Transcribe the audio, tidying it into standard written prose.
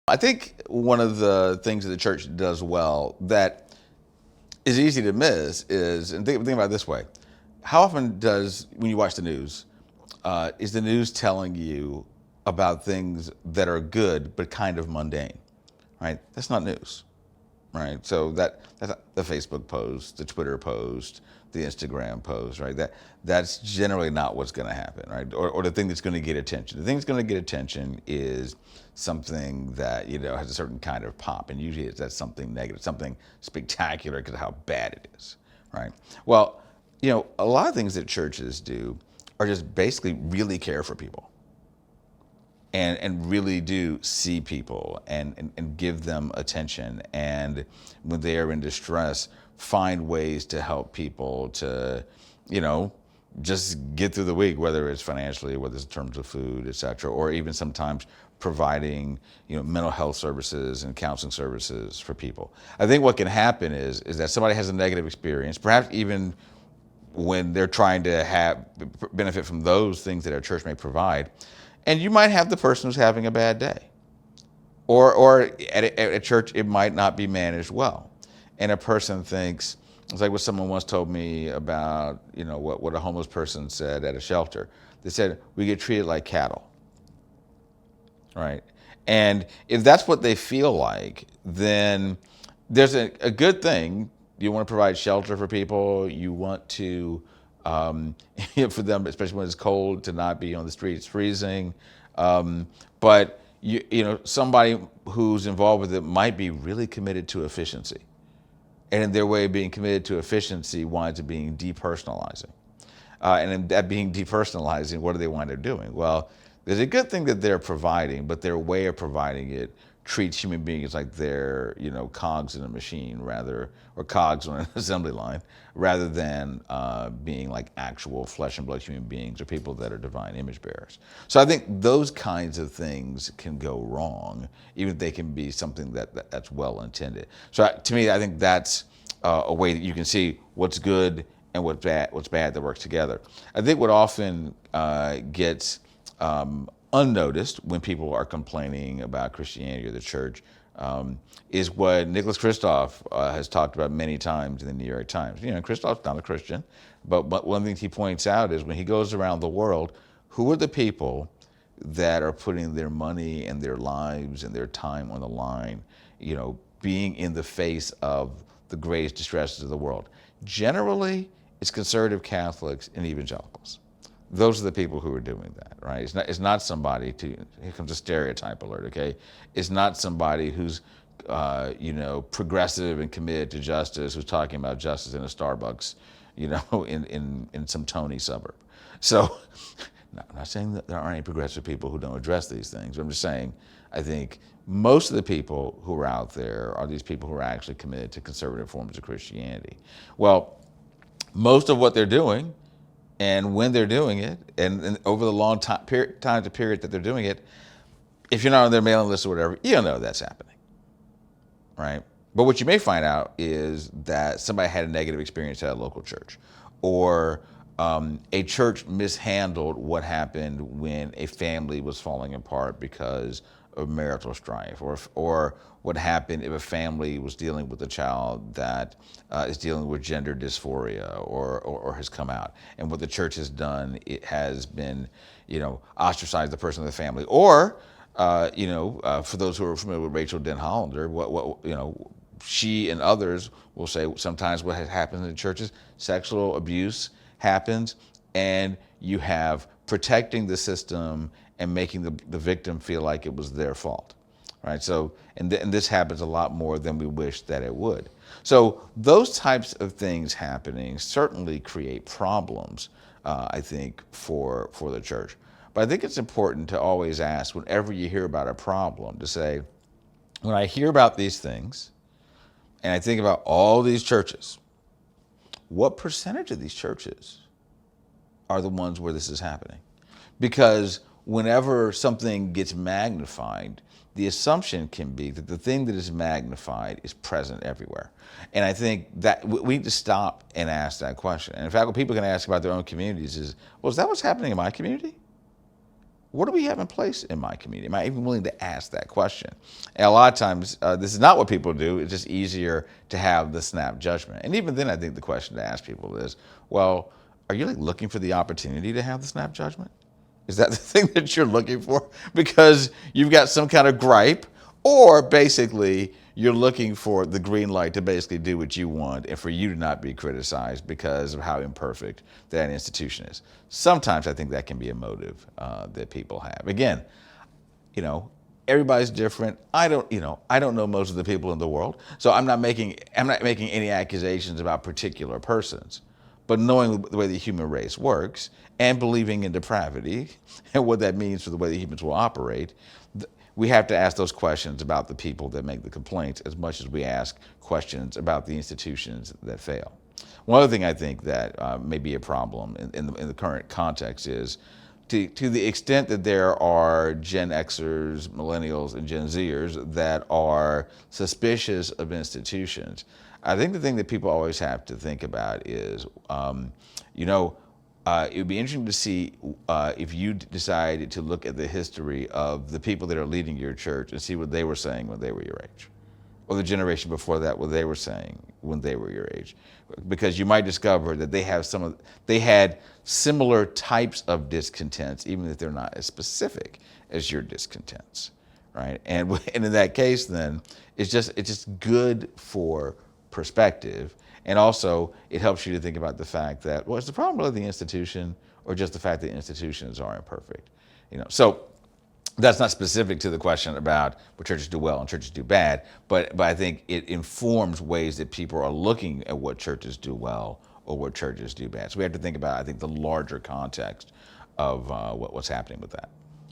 I think one of the things that the church does well that is easy to miss is, and think about it this way: how often does, when you watch the news, is the news telling you about things that are good but kind of mundane? Right? That's not news. Right? So that's the Facebook post, the Twitter post, the Instagram post, right? That's generally not what's going to happen, right? Or the thing that's going to get attention. The thing that's going to get attention is something that has a certain kind of pop, and usually that's something negative, something spectacular because of how bad it is, right? Well, a lot of things that churches do are just basically really care for people and really do see people and give them attention. And when they are in distress, find ways to help people to, just get through the week, whether it's financially, whether it's in terms of food, et cetera, or even sometimes providing, mental health services and counseling services for people. I think what can happen is that somebody has a negative experience, perhaps even when they're trying to have benefit from those things that our church may provide. And you might have the person who's having a bad day. Or at a church, it might not be managed well. And a person thinks, it's like what someone once told me about, what a homeless person said at a shelter. They said, we get treated like cattle, right? And if that's what they feel like, then there's a good thing. You want to provide shelter for people. You want to, for them, especially when it's cold, to not be on the streets freezing. But somebody who's involved with it might be really committed to efficiency. And in their way of being committed to efficiency winds up being depersonalizing. And in that being depersonalizing, what do they wind up doing? Well, there's a good thing that they're providing, but their way of providing it treats human beings like they're, cogs in a machine or cogs on an assembly line, rather than being like actual flesh and blood human beings or people that are divine image bearers. So I think those kinds of things can go wrong, even if they can be something that's well intended. So to me, I think that's a way that you can see what's good and what's bad that works together. I think what often gets unnoticed when people are complaining about Christianity or the church is what Nicholas Kristof has talked about many times in the New York Times. Kristof's not a Christian, but one of the things he points out is when he goes around the world, who are the people that are putting their money and their lives and their time on the line, being in the face of the greatest distresses of the world? Generally, it's conservative Catholics and evangelicals. Those are the people who are doing that, right? It's not somebody here comes a stereotype alert, okay? It's not somebody who's, progressive and committed to justice, who's talking about justice in a Starbucks, in some Tony suburb. So, no, I'm not saying that there aren't any progressive people who don't address these things. I'm just saying, I think most of the people who are out there are these people who are actually committed to conservative forms of Christianity. Well, most of what they're doing, and when they're doing it, and over the long time period that they're doing it, if you're not on their mailing list or whatever, you don't know that's happening, right? But what you may find out is that somebody had a negative experience at a local church, or a church mishandled what happened when a family was falling apart because of marital strife, or what happened if a family was dealing with a child that is dealing with gender dysphoria or has come out. And what the church has done, it has been, ostracized the person in the family. Or, for those who are familiar with Rachel Den Hollander, she and others will say sometimes what has happened in the churches, sexual abuse happens, and you have protecting the system and making the victim feel like it was their fault, right? So, and this happens a lot more than we wish that it would. So those types of things happening certainly create problems, I think, for the church. But I think it's important to always ask, whenever you hear about a problem, to say, when I hear about these things, and I think about all these churches, what percentage of these churches are the ones where this is happening? Because whenever something gets magnified, the assumption can be that the thing that is magnified is present everywhere. And I think that we need to stop and ask that question. And in fact, what people can ask about their own communities is, well, is that what's happening in my community? what do we have in place in my community? Am I even willing to ask that question? And a lot of times, this is not what people do. It's just easier to have the snap judgment. And even then, I think the question to ask people is, well, are you like looking for the opportunity to have the snap judgment? Is that the thing that you're looking for? Because you've got some kind of gripe, or basically you're looking for the green light to basically do what you want and for you to not be criticized because of how imperfect that institution is. Sometimes I think that can be a motive that people have. Again, everybody's different. I don't know most of the people in the world, so I'm not making any accusations about particular persons. But knowing the way the human race works and believing in depravity and what that means for the way that humans will operate, we have to ask those questions about the people that make the complaints as much as we ask questions about the institutions that fail. One other thing I think that may be a problem in the current context is to the extent that there are Gen Xers, millennials, and Gen Zers that are suspicious of institutions. I think the thing that people always have to think about is, it would be interesting to see if you decided to look at the history of the people that are leading your church and see what they were saying when they were your age, or the generation before that, what they were saying when they were your age, because you might discover that they had similar types of discontents, even if they're not as specific as your discontents, right? And in that case, then it's just good for perspective, and also it helps you to think about the fact that, well, is the problem really the institution, or just the fact that institutions are imperfect? So that's not specific to the question about what churches do well and churches do bad, but I think it informs ways that people are looking at what churches do well or what churches do bad. So we have to think about, I think, the larger context of what's happening with that.